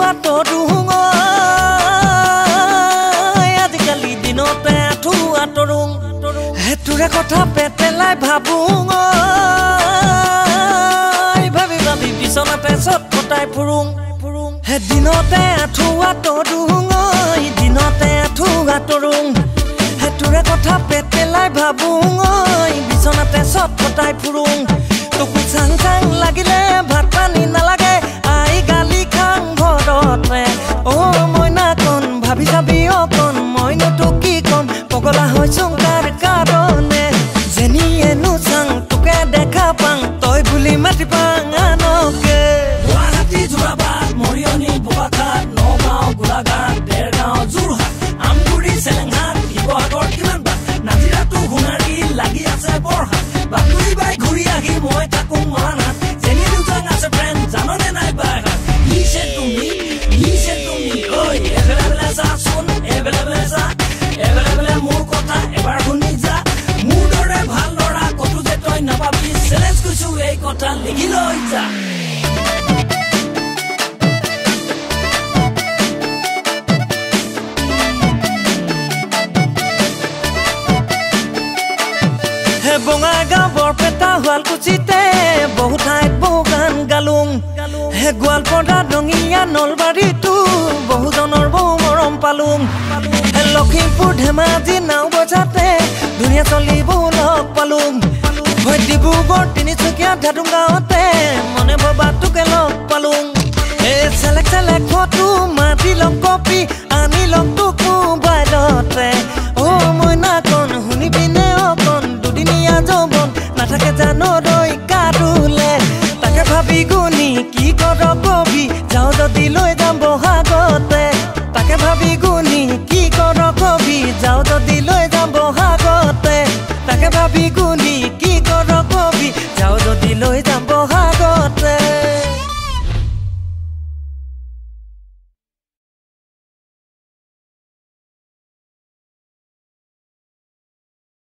আঁতৰোঁ আজিকালি দিনতে আঁঠু আঁতৰোঁ তোৰে কথা পেটেলাই ভাবোঁ ভাবি ভাবি বিচনাতে চট কটাই ফুৰোঁ দিনতে আঁঠু আঁতৰোঁ দিনতে আঁঠু আঁতৰোঁ তোৰে কথা পেটেলাই ভাবোঁ বিচনাতে চট কটাই ফুৰোঁ তোকো চাং চাং লাগিলে ভাত পানী নালাগে আই গালি খাং ঘৰতে মইনা কণ ভাবি যাবি অকণ মইনো তোক কি কম পগলা হৈছোঁ কাৰ কাৰণে যেনিয়েনো চাং তোকে দেখা পাং তই বুলি মাতি পাং আনকে গুৱাহাটী যোৰাবাট মৰিয়নি বোকাখাট নগাঁও গোলাঘাট দেৰগাঁও যোৰহাট আমগুৰি চেলেংহাট শিৱসাগৰ কিমান বাট নাজিৰাটো সোণাৰী লাগি আছে বৰহাট বাতৰি বাই ঘূৰি আহি মই থাকোঁ মৰাণহাট যেনি দুজন আছে ফ্ৰেণ্ড জাননে নাই বাইহাট নিছে তুমি ঐ এভেলেবলে যাচোন এভেলেবলে যা এভেলেবলে মোৰ কথা এবাৰ শুনি যা মোৰ দৰে ভাল ল'ৰা কতো যে তই নাপাবি চেলেঞ্জ কৰিছোঁ এই কথা লিখি লৈ যা বঙাইগাঁও বৰপেটা শুৱালকুছিতে বহু ঠাইত বহু গান গালোং গোৱালপাৰা ৰঙিয়া নলবাৰীতো বহুজনৰ বহু মৰম পালোং লখিমপুৰ ধেমাজি নাও বজাতে ধুনীয়া চলি বহু লগ পালোং ডিব্ৰুগড় তিনিচুকীয়া ধাতুগাঁৱতে মনে ভবা তোকে লগ পালোং চেলেক চেলেক ফটো মাতি লগ কপি আনি লগ তোক মোবাইলতে মইনা কণ শুনিবিনে অকণ দুদিনীয়া যৌৱন নাথাকে জানো ৰৈ কাটোলে তাকে ভাবি গুণি কি কৰ কবি যাওঁ যদি লৈ যাম বহাগতে তাকে ভাবি গুণি কি কৰ কবি যাওঁ যদি লৈ যাম বহাগতে তাকে ভাবি গুণি কি কৰ কবি যাওঁ যদি লৈ যাম বহাগতে